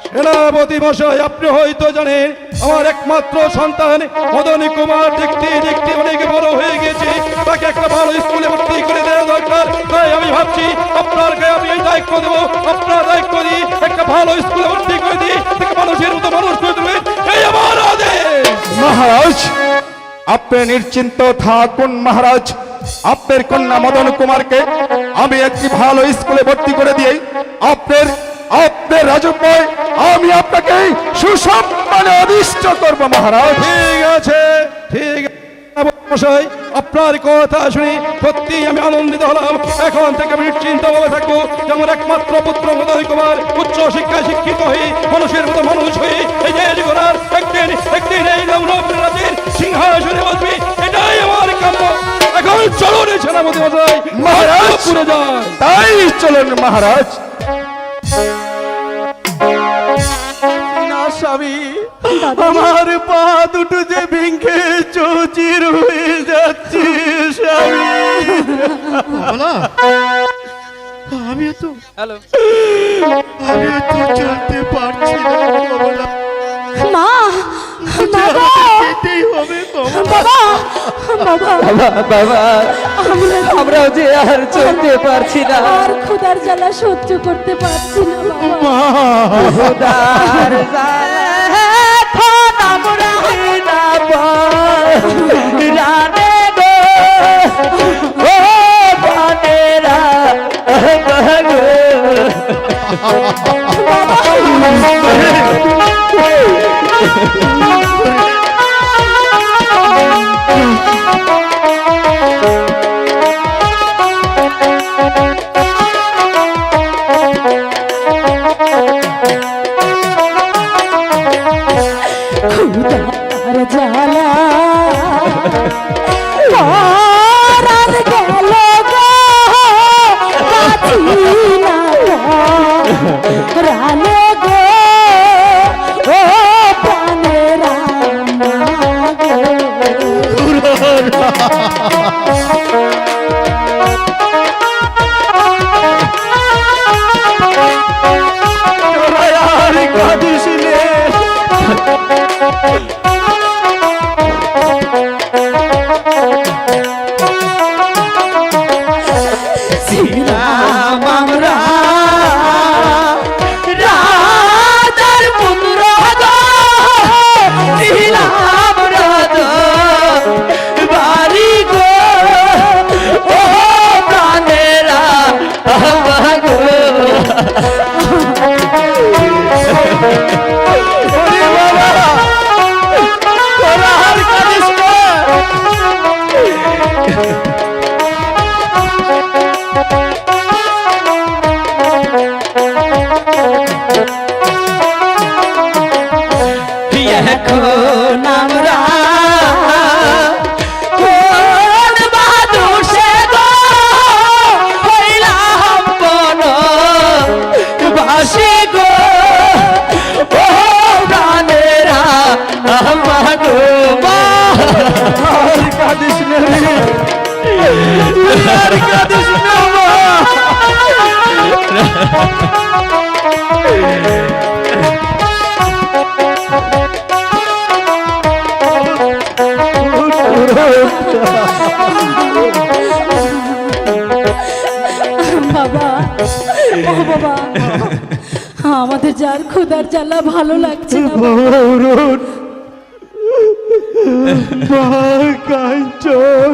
Speaker 5: সেনাপতি মশাই, আপনি হয়তো জানেন আমার একমাত্র সন্তান মদন কুমার দেখতে দেখতে অনেক বড় হয়ে গেছে, তাকে একটা ভালো স্কুলে ভর্তি করে দেওয়া দরকার। তাই আমি ভাবছি আপনার গায়ে আমি এই দায়িত্ব দেবো, আপনার দায়িত্ব দিই একটা ভালো স্কুলে ভর্তি করে দিই, তাকে মানুষের মতো মানুষ করে দেবেন, এই আমার আদেশ। মহারাজ, আপনি নিশ্চিন্ত থাকুন মহারাজ, আপনার কন্যা মদন কুমারকে আমি একটি ভালো স্কুলে ভর্তি করে দিই। আপনার রাজকীয় আমি আপনাকে সুসম্মানে অধিষ্ঠ করব মহারাজ। ঠিক আছে, ঠিক আছে মশাই, আপনার কথা শুনি সত্যি আমি আনন্দিত হলাম। এখন থেকে আমি নিশ্চিন্ত ভাবে থাকবো যে আমার একমাত্র পুত্র মদন কুমার উচ্চ শিক্ষায় শিক্ষিত হয়ে মানুষের মতো মানুষ হয়ে এই দেশ গড়ার একদিন এই রাজ্যের সিংহাসনে বসবে, এটাই আমার কাম্য। এখন চলুন সেনাপতি মশাই, মহারাজ পুরে যান। তাই চলুন মহারাজ।
Speaker 4: না স্বামী, আমার পা দুটো যে ভেঙে চৌচির হয়ে যাচ্ছে স্বামী।
Speaker 2: আমি তো
Speaker 6: হ্যালো,
Speaker 2: চলতে পারছি না কমলা।
Speaker 1: মা, বাবা,
Speaker 2: যেতেই হবে
Speaker 1: বাবা, বাবা,
Speaker 6: বাবা, আমরাও যে আর চলতে পারছি না,
Speaker 1: আর ক্ষুধার জ্বালা সহ্য করতে পারছি না বাবা।
Speaker 6: খোদার জ্বালা এখন আমরা না জানে গো, ও বানেরা গো।
Speaker 1: ক্ষুধার জ্বালা পরাণ গেল গো, বাঁচি না
Speaker 4: কাঁদিস নে।
Speaker 6: ছিলাম আমরা রাজার পুত্র গো, ছিলাম রাজা বাড়ি গো, ও প্রাণেরা গো।
Speaker 4: ওরে বাবা, তোরা আর কাঁদিস না।
Speaker 6: এখন আমরা কোন বাহাদুর সে গো হইলাম বন বাসি গো, ও প্রাণেরা আমার গো।
Speaker 4: আর কাঁদিস না রে, তুই আর কাঁদিস না মা।
Speaker 1: বাবা, ও বাবা, আমাদের যার ক্ষুধার জ্বালা ভালো লাগছে না বাবা।
Speaker 5: অরুণ মা কাঞ্চন,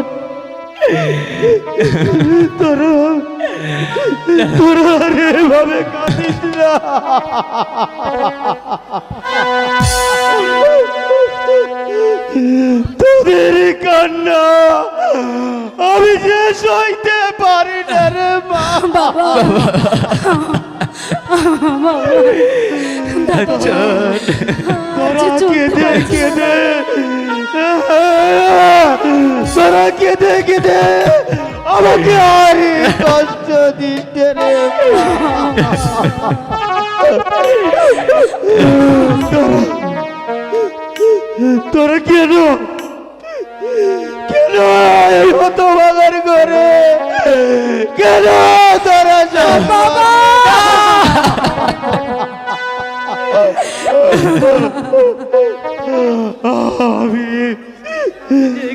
Speaker 5: তোরা তোরা রে ভাবে কাঁদিস না। তোদের কান্না আমি যে সইতে পারি না রে মা।
Speaker 1: বাবা, বাবা,
Speaker 5: তোরা কেঁদে কেঁদে তোরা কেঁদে কেঁদে আমাকে আর কষ্ট দিতে রে। তোরা কেন কেন এই হতভাগার ঘরে কেন তোরা সব আমি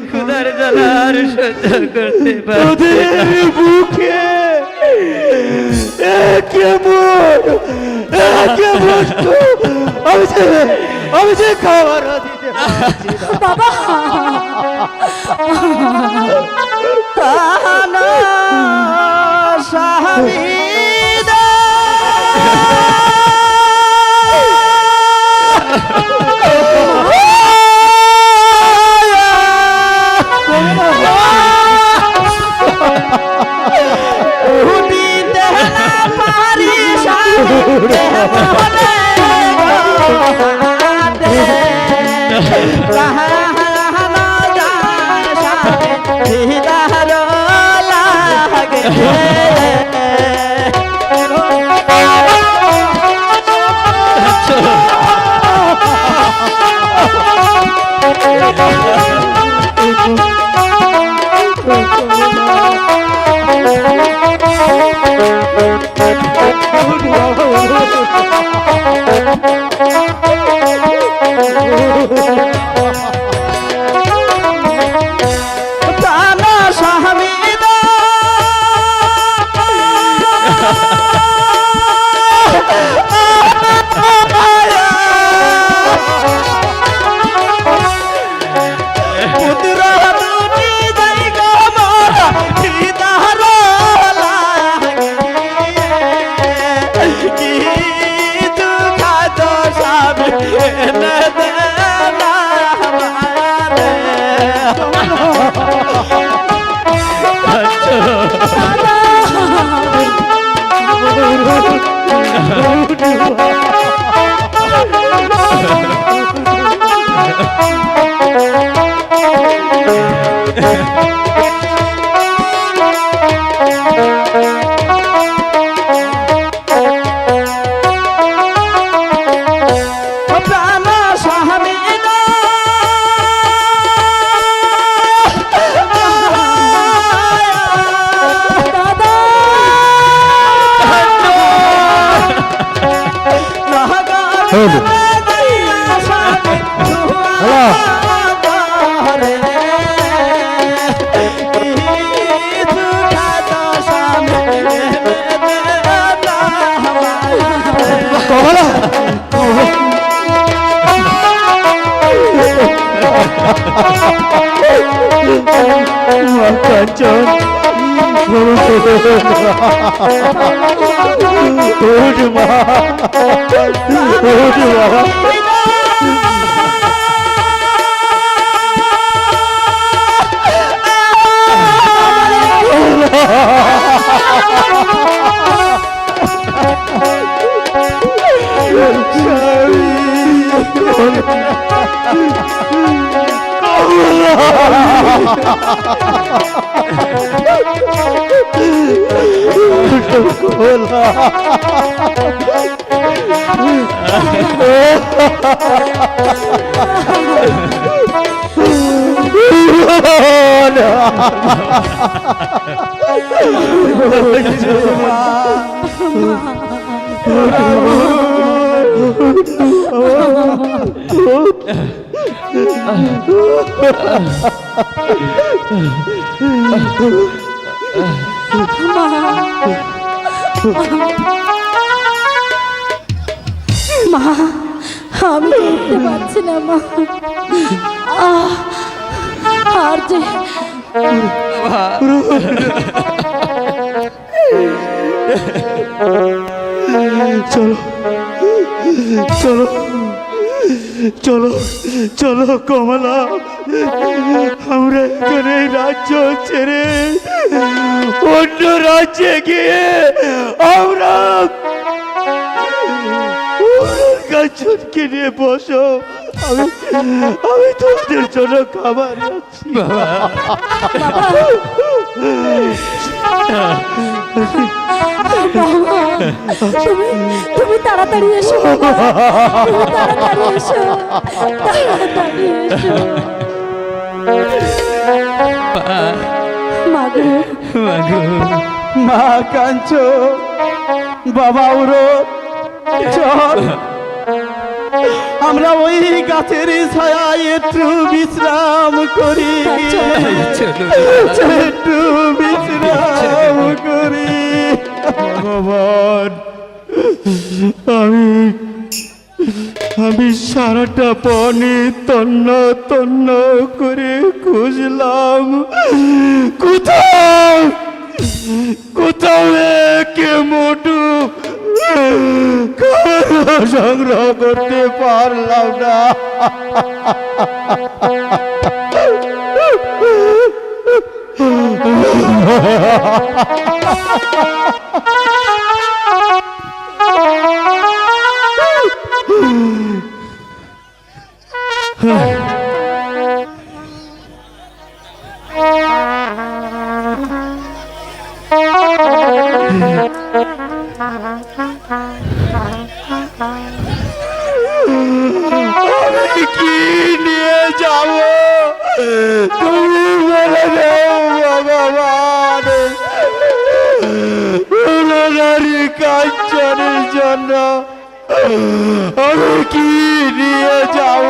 Speaker 6: ক্ষুধার জ্বালা আর সহ্য করতে পারি
Speaker 5: তোদের বুকে কেমন আমি যে খাবার দিতে পারছি না।
Speaker 1: বাবা,
Speaker 4: কানা শাহিদা উঠিতে না পারি সামনে লাগে
Speaker 5: কাঞ্চন হ্যালো কমলা কাঞ্চন ওঠ মা ওঠ মা
Speaker 1: মা আমি দেখতে পাচ্ছি না মা আর যে
Speaker 5: চলো চলো চলো চলো কমলা আমরা এখানে এই রাজ্য ছেড়ে অন্য রাজ্যে গিয়ে আমরা কাঞ্চনকে নিয়ে বসো আমি তোমাদের জন্য খাবার আছি
Speaker 1: তুমি তাড়াতাড়ি এসো তুমি তাড়াতাড়ি এসো তাড়াতাড়ি এসো মাগো
Speaker 4: মা কাঞ্চ বাবা উড়ো চল আমরা ওই গাছের ছায়ায় একটু বিশ্রাম করি একটু বিশ্রাম করি
Speaker 5: ভগবান আমি সারাটা বনে তন্ন তন্ন করে খুঁজলাম কোথাও কোথাও একে মোটু সংগ্রহ করতে পারলাম না আমি কি নিয়ে যাব তুমি বলে দাও ভগবান নারী কাঞ্চনের জন্য আমি কি নিয়ে যাব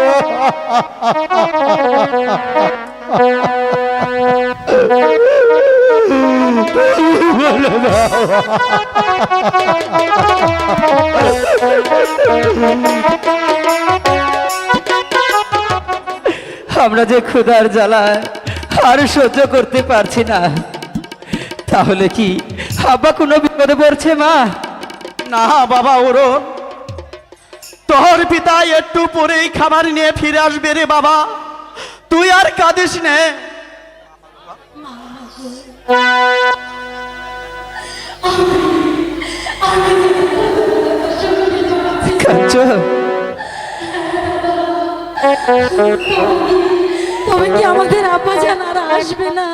Speaker 5: বলে দাও
Speaker 6: আমরা যে ক্ষুধার জ্বালায় আর সহ্য করতে পারছি না তাহলে কি আব্বা কোনো বিপদে পড়ছে মা
Speaker 4: না বাবা ওরো তোর পিতা একটু পরেই খাবার নিয়ে ফিরে আসবে রে বাবা তুই আর কাঁদিস নে
Speaker 6: কাঞ্চন
Speaker 1: তবে কি আমাদের আপা জান আর আসবে না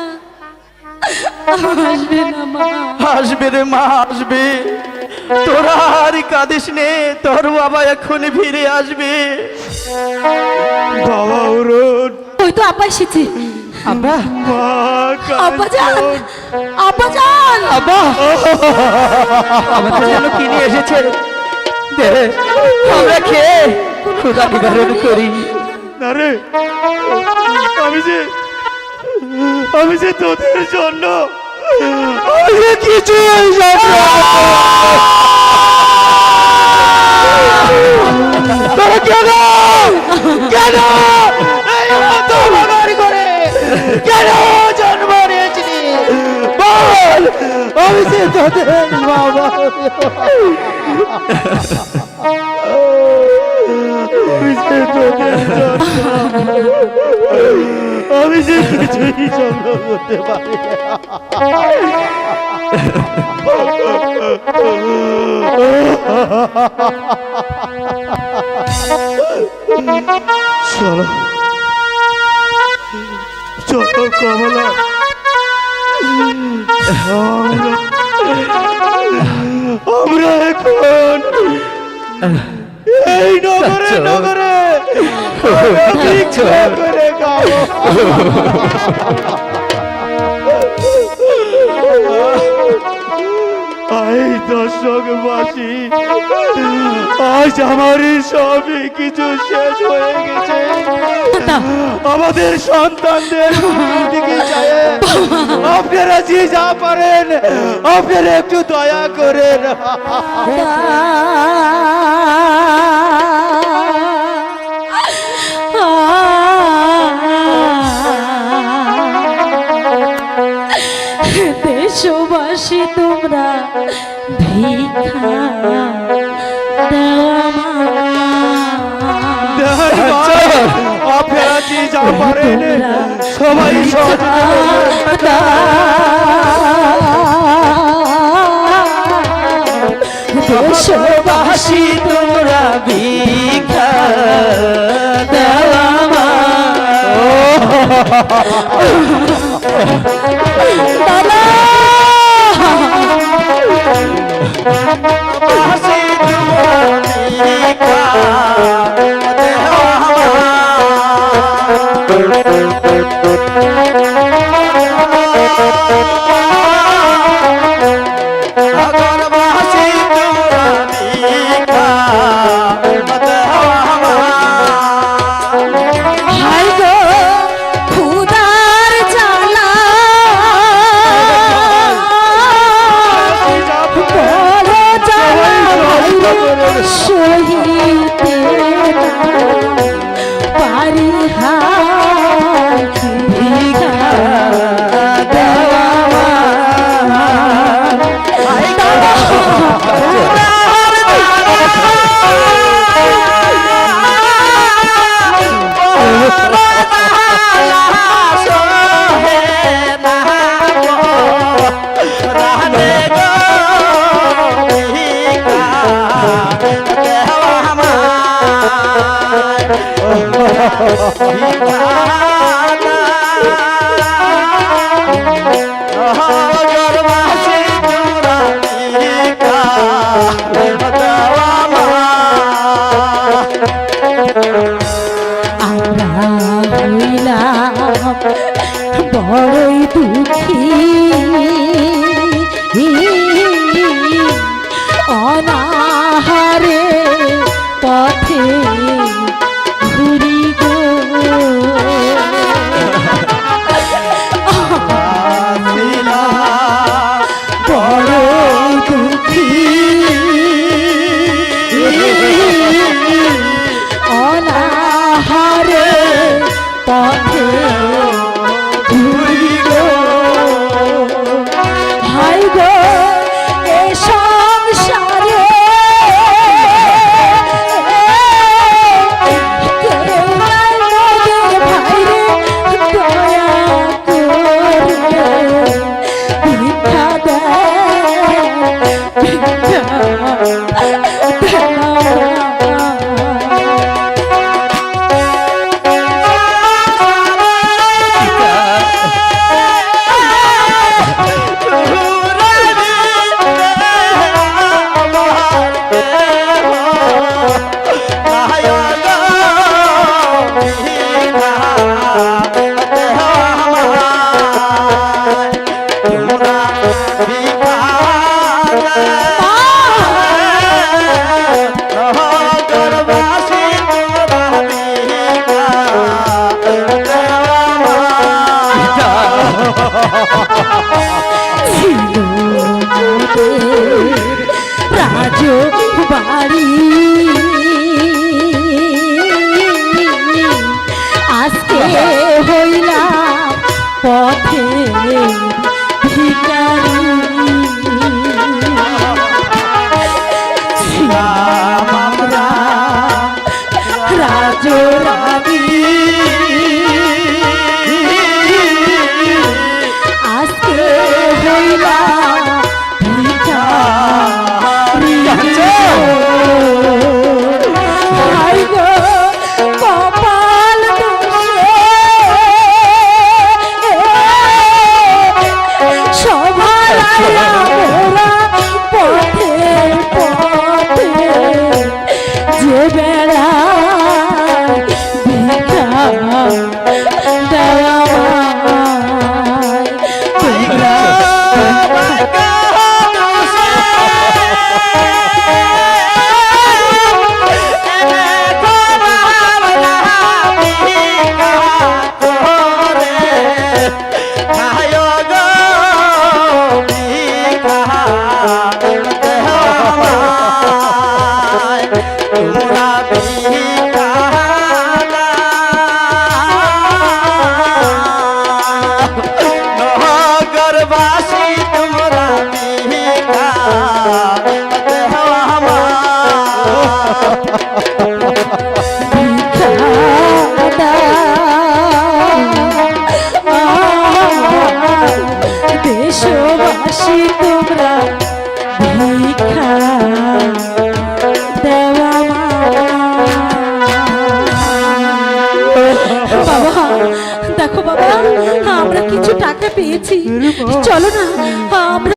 Speaker 1: আসবে না মা
Speaker 4: আসবে রে মা আসবে তোরা আর কাঁদিস নে তোর বাবা এক্ষুনি ফিরে আসবে
Speaker 5: বাবা উরুন
Speaker 1: ওই তো আপা এসেছে
Speaker 6: আব্বা
Speaker 5: মা
Speaker 1: আপা জান
Speaker 5: কাঞ্চন
Speaker 1: আপা জান
Speaker 6: আব্বা আমাদের জন্য কি নিয়ে এসেছে দে, আমরা খেয়ে ক্ষুধা নিবারণ করি।
Speaker 2: না রে, আমি যে তোদের জন্য কিছু তোরা কেন কেন এই মতো বাবার করে কেন জন্ম নিয়েছিলি বল? আমি যে তোদের বাবা, আমি যে কিছুই সংগ্রহ করতে পারি চলো চলো কমলা, আমরা এখন এই নগরে নগরে ভিক্ষা করে খাবো। এই দর্শকবাসী, আজ আমার সবই কিছু শেষ হয়ে গেছে। আমাদের সন্তানদের দিকে যায় আপনারা যে যা পারেন আপনারা একটু দয়া করেন।
Speaker 1: দেশবাসী তোমরা ভিক্ষা
Speaker 2: আপনারা যে যা পারেন সবাই
Speaker 6: দেশবাসী তোমরা ভিক্ষা দাও
Speaker 1: দাদা হাই গো খুদার জ্বালা বড় জ্বালা সহিতে পারি হায় ভিক্ষা দেওয়া আমরা হইলাম বড়ই দুঃখী অনাহারে পথে ঘুরি গো বড়ই দুঃখী অনাহারে পথে ঘুরি গো হাই গো এ সংসারে জোড়াবি আজকে হইলা ভিখারি হাই গো কপাল দোষে সবার আয়া মোরা পথে পথে যে বেড়া ভিক্ষা দেওয়া তোমরা
Speaker 4: নগরবাসী তোমরা ভিক্ষা দেও
Speaker 1: দেশবাসী তোমরা ভিক্ষা দেওয়া বাবা দেখো বাবা আমরা কিছু টাকা পেয়েছি চলো না আমরা